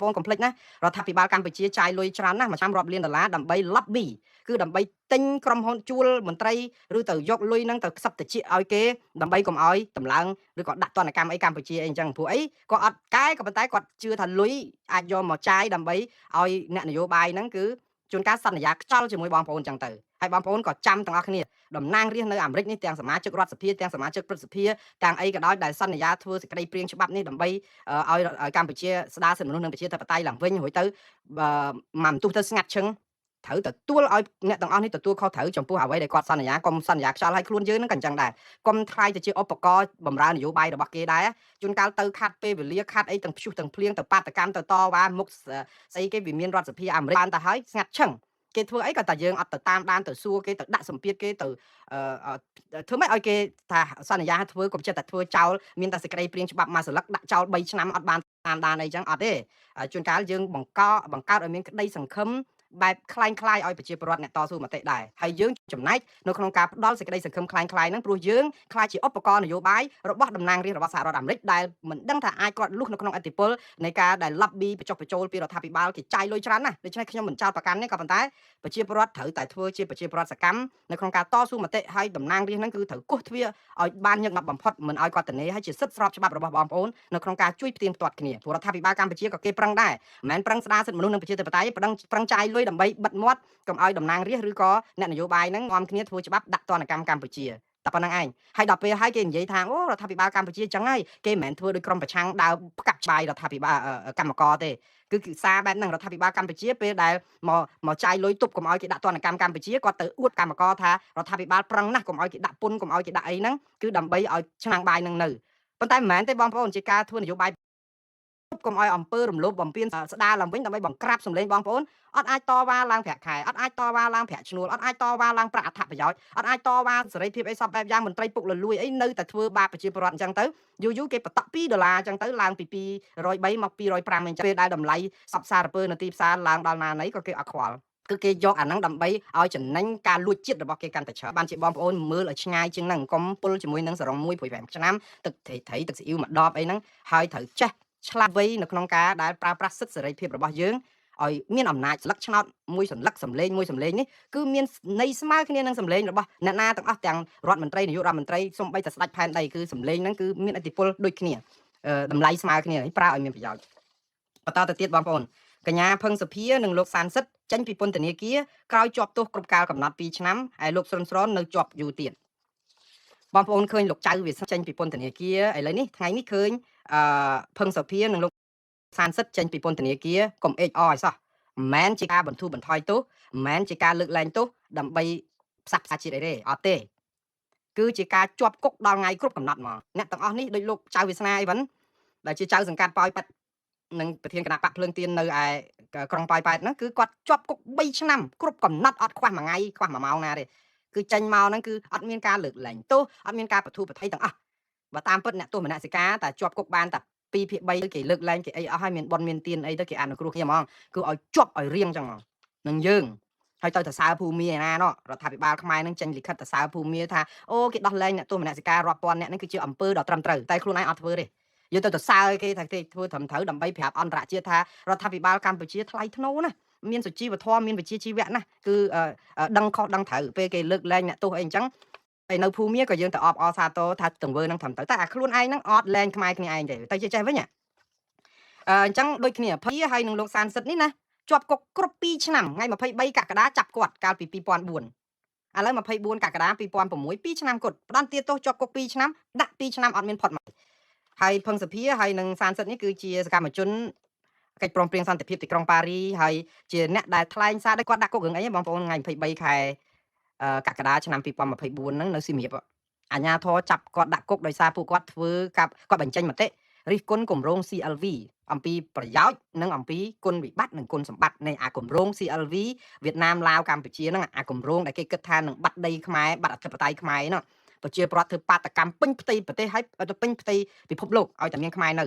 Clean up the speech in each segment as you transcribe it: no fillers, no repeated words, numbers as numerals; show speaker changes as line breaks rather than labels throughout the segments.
ប្អូនកុំភ្លេចណារដ្ឋាភិបាលកម្ពុជាចាយលុយច្រើនណាស់មួយឆ្នាំរាប់លានដុល្លារដើម្បី lobby គឺដើម្បីទិញក្រុមហ៊ុនជួលមន្ត្រីឬទៅយកលុយហ្នឹងទៅខ្សឹបតិចឲ្យគេដើម្បីកុំឲ្យតម្លើងឬក៏ដាក់ទណ្ឌកម្មអីកម្ពុជាអីអញ្ចឹងព្រោះអីគាត់អត់កែក៏ប៉ុន្តែគាត់ជឿថាលុយអាចយកមកចាយដើម្បីឲ្យអ្នកនយោបាយហ្នឹងគឺជួនកាលសន្យាខ្ចល់ជាមួយបងប្អូនអញ្ចឹងទៅហើយបងប្អូនក៏ចាំទាំងអស់គ្នាតំណាងរាស្ត្រនៅអាមេរិកនេះទាំងសមាជិករដ្ឋសភាទាំងសមាជិកព្រឹទ្ធសភាទាំងអីក៏ដោយដែលសន្យាធ្វើសេចក្តីព្រាងច្បាប់នេះដើម្បីឲ្យកម្ពុជាស្ដារសិទ្ធិមនុស្សនិងប្រជាធិបតេយ្យឡើងវិញរួចទៅមកបន្ទុះទៅស្ងាត់ឈឹងត្រូវទទួលឲ្យអ្នកទាំងអស់នេះទទួលខុសត្រូវចំពោះអ្វីដែលគាត់សន្យាកុំសន្យាខ្យល់ឲ្យខ្លួនយើងហ្នឹងក៏អញ្ចឹងដែរកុំថ្លៃទៅជាឧបករណ៍បម្រើនយោបាយរបស់គេដែរជួនកាលទៅខាត់ពេលវេលាខាត់អីទាំងព្យុះទាំងភ្លៀងទៅបាតកម្មទៅតវ៉ាមុខស្អីគេវាមានរដ្ឋសភាអាមេរិកបានទៅហើយស្ងាត់ឈឹងគេធ្វើអីក៏តែយើងអត់ទៅតាមដានទៅសួរគេទៅដាក់សម្ពាធគេទៅធ្វើម៉េចឲ្យគេថាសន្យាធ្វើកុំចិត្តតែធ្វើចោលមានតែសេចក្តីព្រាងច្បាប់មួយសន្លឹកដាក់ចោល3ឆ្នាំអត់បានតាមដានអីចឹងអត់ទេជួនកាលយើងបង្កើតឲ្យមានក្តីសង្ឃឹមបែបคล้ายឲ្យប្រជាពលរដ្ឋអ្នកតស៊ូមតិដែរហើយយើងចំណែកនៅក្នុងការផ្ដល់សេចក្តីសង្ឃឹមคล้ายហ្នឹងព្រោះយើងខ្លាចជាឧបករណ៍នយោបាយរបស់តំណាងរាស្ត្ររបស់សហរដ្ឋអាមេរិកដែលមិនដឹងថាអាចគាត់លុះនៅក្នុងអធិបុលនៃការដែល lobby បញ្ចុះបញ្ចូលពីរដ្ឋាភិបាលគេចាយលុយច្រើនណាស់ដូច្នេះខ្ញុំមិនចោទប្រកាន់ទេក៏ប៉ុន្តែប្រជាពលរដ្ឋត្រូវតែធ្វើជាប្រជាពលរដ្ឋសកម្មនៅក្នុងការតស៊ូមតិហើយតំណាងរាស្ត្រហ្នឹងគឺត្រូវគោះទ្វារឲ្យបានញឹកញាប់បំផុតមិនឲ្យគាត់ទៅនេហើយជាសិទ្ធិស្របច្បាប់របស់បងប្អូននៅក្នុងការជួយផ្ទៀងផ្ទាត់គ្នាព្រោះរដ្ឋាភិបាលកម្ពុជាក៏គេប្រឹងដែរមិនមែនប្រឹងស្ដារសិទ្ធិមនុស្សនិងប្រជាធិបតេយ្យប្រឹងចាយលុយដើម្បីបិទមាត់កុំឲ្យតំណាងរាស្ត្រឬក៏អ្នកនយោបាយហ្នឹងនាំគ្នាធ្វើច្បាប់ដាក់ទណ្ឌកម្មកម្ពុជាតែប៉ុណ្្នឹងឯងហើយដល់ពេលហើយគេនិយាយថាអូរដ្ឋាភិបាលកម្ពុជាចឹងហើយគេមិនមែនធ្វើដោយក្រុមប្រឆាំងដើរផ្កាប់បាយរដ្ឋាភិបាលកម្មករទេគឺសារបែបហ្នឹងរដ្ឋាភិបាលកម្ពុជាពេលដែលមកចាយលុយទប់កុំឲ្យគេដាក់ទណ្ឌកម្មកម្ពុជាគាត់ទៅអួតកម្មករថារដ្ឋាភិបាលប្រឹងណាស់កុំឲ្យគេដាក់ពន្ធកុំឲ្យគេដាក់អីហ្នឹងគឺដើម្បីឲ្យឆ្នាំងបាយហ្នឹងនៅប៉ុន្តែមិនមែនទេបងប្អូនជាការធ្វើនយោបាយកុំឲ្យអំពើរំលោភបំពានស្ដារឡើងវិញដើម្បីបង្ក្រាបសម្លេងបងប្អូនអត់អាចតវ៉ាឡើងប្រាក់ខែអត់អាចតវ៉ាឡើងប្រាក់ឈ្នួលអត់អាចតវ៉ាឡើងប្រាក់អត្ថប្រយោជន៍អត់អាចតវ៉ាសេរីភាពអីសពបែបយ៉ាងមន្ត្រីពុករលួយអីនៅតែធ្វើបាបប្រជាពលរដ្ឋអញ្ចឹងទៅយូរគេបតក់$2អញ្ចឹងទៅឡើងពី203មក205អញ្ចឹងពេលដែលតម្លៃសពសារពើនៅទីផ្សារឡើងដល់ណាណីក៏គេអត់ខ្វល់គឺគេយកអាហ្នឹងដើម្បីឲ្យចំណេញការលួចជាតិរបស់គេកាន់តែច្រើនបានជាបងប្អូនមើលឲ្យឆ្ងាយជាងហ្នឹងកុំពុលជាមួយនឹងសរង1 5ឆ្នាំទឹកត្រីទឹកស៊ីអ៊ីវមួយដបអីហ្នឹងហើយត្រូវចេះឆ្លាតវៃនៅក្នុងការដែលប្រើប្រាស់សិទ្ធិសេរីភាពរបស់យើងឲ្យមានអំណាចស្លឹកឆ្នោតមួយសន្លឹកសម្លេងមួយសម្លេងនេះគឺមានន័យស្មើគ្នានឹងសម្លេងរបស់អ្នកណាទាំងអស់ទាំងរដ្ឋមន្ត្រីនាយករដ្ឋមន្ត្រីសូម្បីតែស្ដេចផែនដីគឺសម្លេងហ្នឹងគឺមានឥទ្ធិពលដូចគ្នាតម្លៃស្មើគ្នាប្រើឲ្យមានប្រយោជន៍បន្តទៅទៀតបងប្អូនកញ្ញាផឹងសុភានិងលោកសានសិទ្ធចេញពីពន្ធនាគារក្រោយជាប់ទោសគ្រប់កាលកំណត់2ឆ្នាំហើយលោកសុនស្រននៅជាប់យូរទៀតបងប្អូនឃើញលោកចៅវាចេញពីពន្ធនាគារឥឡូវនេះថ្ងៃនេះឃើញផឹងសុភានិងលោកសានសិទ្ធចេញពីពន្ធនាគារកុំអេកអឲ្យសោះមិនមែនជាការបន្ធូរបន្ថយទោសមិនមែនជាការលើកលែងទោសដើម្បីផ្សះផ្សាជាតិអីទេអត់ទេគឺជាការជាប់គុកដល់ថ្ងៃគ្រប់កំណត់ហ្មងអ្នកទាំងអស់នេះដូចលោកចៅវាសនាអីវិញដែលជាចៅសង្កាត់ប៉ោយប៉ែតនិងប្រធានគណៈបកភ្លើងទៀននៅឯក្រុងប៉ោយប៉ែតហ្នឹងគឺគាត់ជាប់គុក3ឆ្នាំគ្រប់កំណត់អត់ខ្វះមួយថ្ងៃខ្វះ1ម៉ោងណាទេគឺចេញមកហ្នឹងគឺអត់មានការលើកលែងទោសអត់មានការបន្ធូរបន្ថយទាំងអស់បើតាមពិតអ្នកទោសមនសិការតែជាប់គុកបានតែ2ភាគ3គេលើកលែងគេអីអស់ហើយមានបនមានទៀនអីទៅគេអនុគ្រោះគ្នាហ្មងគឺឲ្យជាប់ឲ្យរៀងចឹងហ្មងនឹងយើងហើយទៅតសើភូមិឯណាណោះរដ្ឋាភិបាលខ្មែរនឹងចេញលិខិតតសើភូមិថាអូគេដោះលែងអ្នកទោសមនសិការរាប់ពាន់អ្នកនេះគឺជាអំពើដ៏ត្រឹមត្រូវតែខ្លួនឯងអត់ធ្វើទេយកទៅតសើគេថាគេធ្វើត្រឹមត្រូវដើម្បីប្រាប់អន្តរជាតិថារដ្ឋាភិបាលកម្ពុជាថ្លៃថ្នូរណាមានសុជីវធម៌មានវិជ្ជាជីវៈណាគឺដឹងខុសដឹងត្រូវពេលគេលើកលែងអ្នកទោសអីអញ្ចឹងហើយនៅភូមិក៏យើងទៅអបអរសាទរថាទង្វើនឹងត្រឹមត្រូវតែអាខ្លួនឯងហ្នឹងអត់លែងខ្មែរគ្នាឯងទេតែចេះវិញអញ្ចឹងដូចគ្នាភីហើយនឹងលោកសានសិទ្ធនេះណាជាប់គុកគ្រប់2ឆ្នាំថ្ងៃ23កក្កដាចាប់គាត់កាលពី2004ឥឡូវ24កក្កដា2006 2ឆ្នាំគាត់ផ្ដន្ទាទោសជាប់គុក2ឆ្នាំដាក់2ឆ្នាំអត់មានផុតមកហើយផឹងសភាហើយនឹងសានសិទ្ធនេះគឺជាសកម្មជនកិច្ចព្រមព្រៀងសន្តិភាពទីក្រុងប៉ារីហើយជាអ្នកដែលថ្លែងសារដោយគាត់ដាក់គុករឿងអីបងប្អូនថ្ងៃ23ខែកក្កដាឆ្នាំ2024ហ្នឹងនៅសៀមរាបអាជ្ញាធរចាប់គាត់ដាក់គុកដោយសារពួកគាត់ធ្វើគាត់បញ្ចេញមតិរិះគន់គម្រោង CLV អំពីប្រយោជន៍និងអំពីគុណវិបត្តិនិងគុណសម្បត្តិនៃអាគម្រោង CLV វៀតណាមឡាវកម្ពុជាហ្នឹងអាគម្រោងដែលគេគិតថានឹងបាត់ដីខ្មែរបាត់អធិបតេយ្យខ្មែរហ្នឹងប្រជាប្រដ្ឋធ្វើបាតកម្មពេញផ្ទៃប្រទេសហើយទៅពេញផ្ទៃពិភពលោកឲ្យតែមានខ្មែរន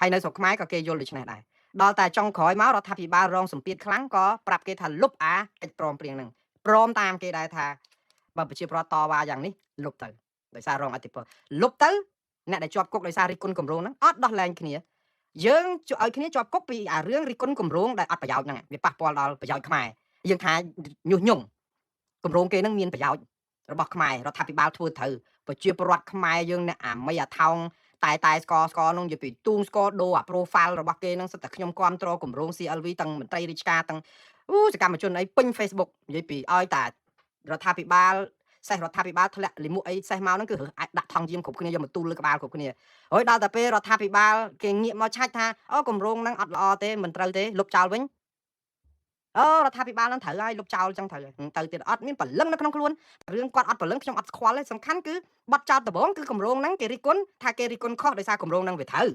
ៅហើយនៅស្រុកខ្មែរក៏គេយល់ដូច្នេះដែរដល់តែចុងក្រោយមករដ្ឋាភិបាលរងសម្ពាធខ្លាំងក៏ប្រាប់គេថាលុបអាកិច្ចព្រមព្រៀងហ្នឹងព្រមតាមគេដែរថាបើប្រជាប្រដ្ឋតវ៉ាយ៉ាងនេះលុបទៅដោយសាររងអធិបុលលុបទៅអ្នកដែលជាប់គុកដោយសាររិះគន់គម្រោងហ្នឹងអត់ដោះលែងគ្នា យើងឲ្យគ្នាជាប់គុកពីរឿងរិះគន់គម្រោងដែលអត់ប្រយោជន៍ហ្នឹងវាប៉ះពាល់ដល់ប្រយោជន៍ខ្មែរយើងថាញុះញង់គម្រោងគេហ្នឹងមានប្រយោជន៍របស់ខ្មែររដ្ឋាភិបាលធ្វើត្រូវប្រជាពលរដ្ឋខ្មែរយើងអ្នកអាមីអាថោងតែស្កនោះនិយាយពីទូងស្កដូរអា profile របស់គេហ្នឹងសិតតែខ្ញុំគ្រប់គ្រងគម្រោង CLV ទាំងមន្ត្រីរាជការទាំងសកម្មជនអីពេញ Facebook និយាយពីឲ្យតែរដ្ឋាភិបាលសេះរដ្ឋាភិបាលធ្លាក់លិមុខអីសេះមកហ្នឹងគឺអាចដាក់ថង់យាមគ្រប់គ្នាយកមកទូលលើក្បាលគ្រប់គ្នាហើយដល់តែពេលរដ្ឋាភិបាលគេងាកមកឆាច់ថាអូគម្រោងហ្នឹងអត់ល្អទេមិនត្រូវទេលុបចោលវិញអូរដ្ឋាភិបាលហ្នឹងត្រូវហើយលុបចោលចឹងត្រូវហើយទៅទៀតអត់មានព្រលឹងនៅក្នុងខ្លួនរឿងគាត់អត់ព្រលឹងខ្ញុំអត់ស្គាល់ទេសំខាន់គឺបတ်ចោលដំបងគឺគម្រោងហ្នឹងគេរិះគន់ថាគេរិះគន់ខុសដោយសារគម្រោងហ្នឹងវាត្រូវ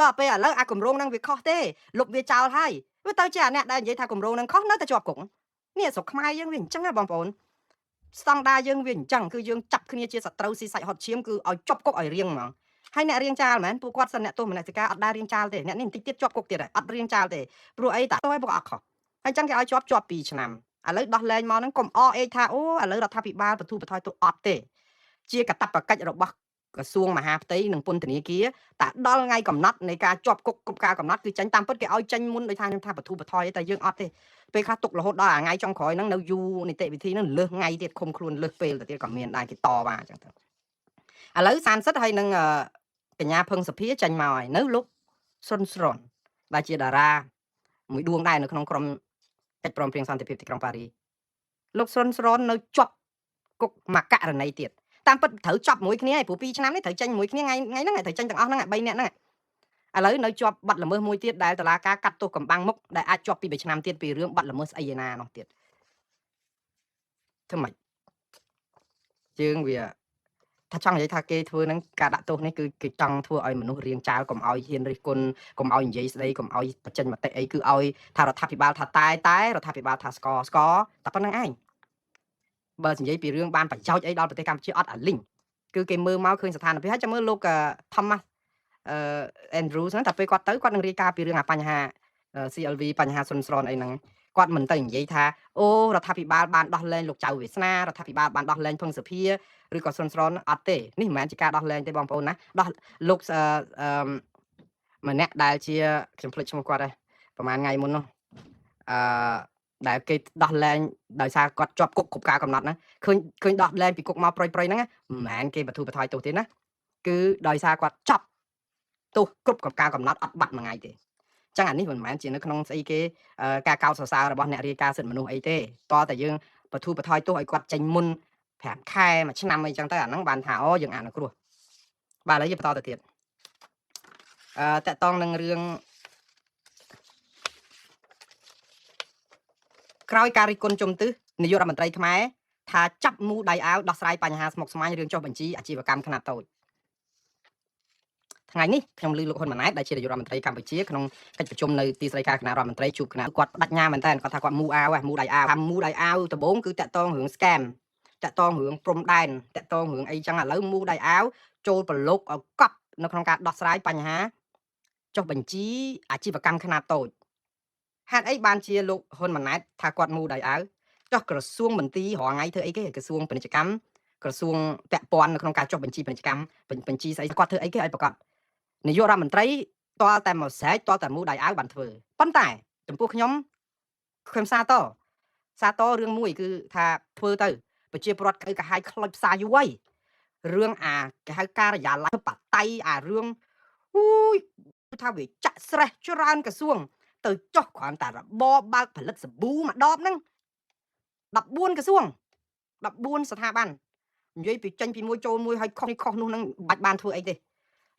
តោះពេលឥឡូវអាគម្រោងហ្នឹងវាខុសទេលុបវាចោលហើយវាទៅជាអាអ្នកដែលនិយាយថាគម្រោងហ្នឹងខុសនៅតែជាប់គុកនេះស្រុកខ្មែរយើងវាអញ្ចឹងហ៎បងប្អូនស្តង់ដារយើងវាអញ្ចឹងគឺយើងចាប់គ្នាជាសត្រូវស៊ីសាច់ហត់ឈាមគឺឲ្យជាប់គុកឲ្យរៀងហ្មងហើយអ្នករៀងចាលមែនពួកគាត់សិនអ្នកទោសមនសិការអត់ដែររៀងចាលទេអ្នកនេះបន្តិចទៀតជាប់គុកទៀតហើយអត់រៀងចាលទេព្រោះអីតាទៅឲ្យពួកអត់ខុសហើយអញ្ចឹងគេឲ្យជាប់2ឆ្នាំឥឡូវដោះលែងមកហ្នឹងកុំអអេថាអូឥឡូវរដ្ឋាភិបាលបទូបថយទៅអត់ទេជាកាតព្វកិច្ចរបស់ក្រសួងមហាផ្ទៃនិងពន្ធនាគារតែដល់ថ្ងៃកំណត់នៃការជាប់គុកគ្រប់ការកំណត់គឺចាញ់តាមពិតគេឲ្យចេញមុនដោយថាខ្ញុំថាបទូបថយតែយើងអត់ទេពេលខ្លះទុករហូតដល់ថ្ងៃចុងក្រោយហ្នឹងនៅយូរនីតិវិធីហ្នឹងលើសថ្ងៃទៀតឃុំខ្លួនលើសពេលទៅទៀតក៏មានដែរគេតវ៉ាអញ្ចឹងទៅឥឡូវសានសិទ្ធហើយនឹងកញ្ញាភឹងសុភាចាញ់មកហើយនៅលោកសុនស្រនដែលជាតារាមួយដួងដែរនៅក្នុងក្រុមកិច្ចព្រមព្រៀងសន្តិភាពទីក្រុងប៉ារីលោកសុនស្រននៅជាប់គុកមួយករណីទៀតតាមពិតត្រូវចប់មួយគ្នាហើយព្រោះ2ឆ្នាំនេះត្រូវចេញមួយគ្នាថ្ងៃហ្នឹងត្រូវចេញទាំងអស់ហ្នឹង3នាក់ហ្នឹងឥឡូវនៅជាប់បាត់ល្មើសមួយទៀតដែលតុលាការកាត់ទោសកំបាំងមុខដែលអាចជាប់ពី3ឆ្នាំទៀតពីរឿងបាត់ល្មើសស្អីឯណានោះទៀតធ្វើម៉េចយើងវាថាចង់និយាយថាគេធ្វើហ្នឹងការដាក់ទោសនេះគឺគេចង់ធ្វើឲ្យមនុស្សរៀងចាលកុំឲ្យហ៊ានរិះគន់កុំឲ្យនិយាយស្ដីកុំឲ្យបញ្ចេញមតិអីគឺឲ្យថារដ្ឋាភិបាលថាតែរដ្ឋាភិបាលថាស្កតែប៉ុណ្្នឹងឯងបើនិយាយពីរឿងបានប្រយោជន៍អីដល់ប្រទេសកម្ពុជាអត់អាលីងគឺគេមើលមកឃើញស្ថានភាពហើយចាំមើលលោក Thomas Andrews ហ្នឹងតែពេលគាត់ទៅគាត់នឹងរាយការណ៍ពីរឿងអាបញ្ហា CLV បញ្ហាសុនស្រនអីហ្នឹងគាត់មិនទៅនិយាយថាអូរដ្ឋាភិបាលបានដោះលែងលោកចៅវាសនារដ្ឋាភិបាលបានដោះលែងភឹងសុភាឬក៏សុនស្រនអត់ទេនេះមិនមែនជាការដោះលែងទេបងប្អូនណាដោះលោកម្នាក់ដែលជាខ្ញុំភ្លេចឈ្មោះគាត់ដែរប្រហែលថ្ងៃមុននោះដែលគេដោះលែងដោយសារគាត់ជាប់គុកគ្រប់ការកំណត់ហ្នឹងឃើញដោះលែងពីគុកមកប្រយហ្នឹងមិនមែនគេបទូបថយទោសទេណាគឺដោយសារគាត់ចាប់ទោសគ្រប់ការកំណត់អត់បាត់មួយថ្ងៃទេចឹងអានេះមិនមែនជានៅក្នុងស្អីគេការកោតសរសើររបស់អ្នករាយការណ៍សិទ្ធិមនុស្សអីទេតតែយើងបទូបថយទោសឲ្យគាត់ចេញមុន5ខែមួយឆ្នាំអីចឹងទៅអាហ្នឹងបានថាអូយើងអនុគ្រោះបាទឥឡូវយើងបន្តទៅទៀតតកតងនឹងរឿងក្រោយការរិះគន់ជំទិសនាយករដ្ឋមន្ត្រីខ្មែរថាចាប់មូដៃអាវដោះស្រាយបញ្ហាស្មុគស្មាញរឿងចុះបញ្ជីអាជីវកម្មខ្នាតតូចថ្ងៃនេះខ្ញុំឮលោកហ៊ុនម៉ាណែតដែលជានាយករដ្ឋមន្ត្រីកម្ពុជាក្នុងកិច្ចប្រជុំនៅទីស្តីការគណៈរដ្ឋមន្ត្រីជួបគណៈគាត់បដិញ្ញាមែនតើគាត់ថាគាត់មូអាវមូដៃអាវថាមូដៃអាវដំបូងគឺតាក់ទងរឿង scam តាក់ទងរឿងព្រំដែនតាក់ទងរឿងអីចឹងឥឡូវមូដៃអាវចូលប្រឡូកឲ្យកប់នៅក្នុងការដោះស្រាយបញ្ហាចុះបញ្ជីអាជីវកម្មខ្នាតតូចហេតុអីបានជាលោកហ៊ុនម៉ាណែតថាគាត់មូដៃអាវចុះក្រសួងមន្ទីររងថ្ងៃធ្វើអីគេក្រសួងពាណិជ្ជកម្មក្រសួងពាក់ព័ន្ធនៅក្នុងការចុះបញ្ជីពាណិជ្ជកម្មបញ្ជីស្អីគាត់ធ្វើអីគេឲ្យប្រកាសនាយករដ្ឋមន្ត្រីតលតែមកស្រែកតលតែមូដៃអាវបានធ្វើប៉ុន្តែចំពោះខ្ញុំសាទររឿងមួយគឺថាធ្វើទៅប្រជាពលរដ្ឋកាហាយខ្លោចផ្សារយូរហើយរឿងអាគេហៅការិយាល័យបតៃអារឿងអូយថាវាចាក់ស្រេះច្រើនក្រសួងទៅចុះគ្រាន់តែរបបបើកផលិតសាប៊ូមួយដបហ្នឹង14ក្រសួង14ស្ថាប័ននិយាយពីចេញពីមួយចូលមួយឲ្យខុសនោះនឹងបាច់បានធ្វើអីទេ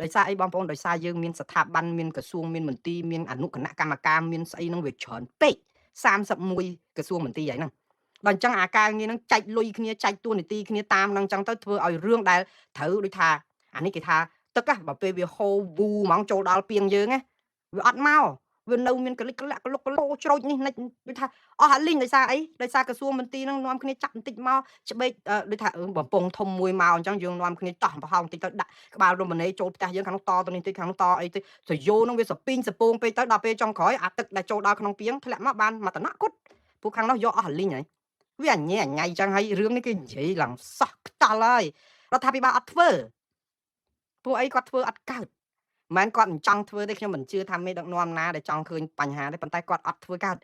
ដោយសារអីបងប្អូនដោយសារយើងមានស្ថាប័នមានក្រសួងមានមន្ទីរមានអនុគណៈកម្មការមានស្អីហ្នឹងវាច្រើនពេក31ក្រសួងមន្ទីរហ្នឹងដល់អញ្ចឹងអាការងារហ្នឹងចែកលុយគ្នាចែកតួនាទីគ្នាតាមហ្នឹងអញ្ចឹងទៅធ្វើឲ្យរឿងដែលត្រូវដូចថាអានេះគេថាទឹកបើពេលវាហូរវូហ្មងចូលដល់ពីងយើងវាអត់មកវានៅមានកលិចកលាក់កលុកកលោជ្រោចនេះនិចដូចថាអស់អាលីងដោយសារអីដោយសារក្រសួងមន្ទីរហ្នឹងនាំគ្នាចាប់បន្តិចមកច្បេកដូចថាបំពង់ធំមួយមកអញ្ចឹងយើងនាំគ្នាតោះប្រហោងបន្តិចទៅដាក់ក្បាលរមណីចូលផ្ទះយើងខាងនោះតទៅនេះតិចខាងនោះតអីទៅសយោហ្នឹងវាសពីងសពងពេកទៅដល់ពេលចុងក្រោយអាទឹកដែលចូលដល់ក្នុងពីងធ្លាក់មកបានមកតំណក់គត់ពួកខាងនោះយកអស់អាលីងហើយវាអញ៉ៃអញ្ចឹងហើយរឿងនេះគេនិយាយឡើងសោះខ្តល់ហើយរដ្ឋាភិបាលអត់ធ្វើពួកអីគាត់ធ្វើអត់កើត មិនគាត់មិនចង់ធ្វើទេខ្ញុំមិនជឿថាមេដឹកនាំណាដែលចង់ឃើញបញ្ហាទេប៉ុន្តែគាត់អត់ធ្វើកើត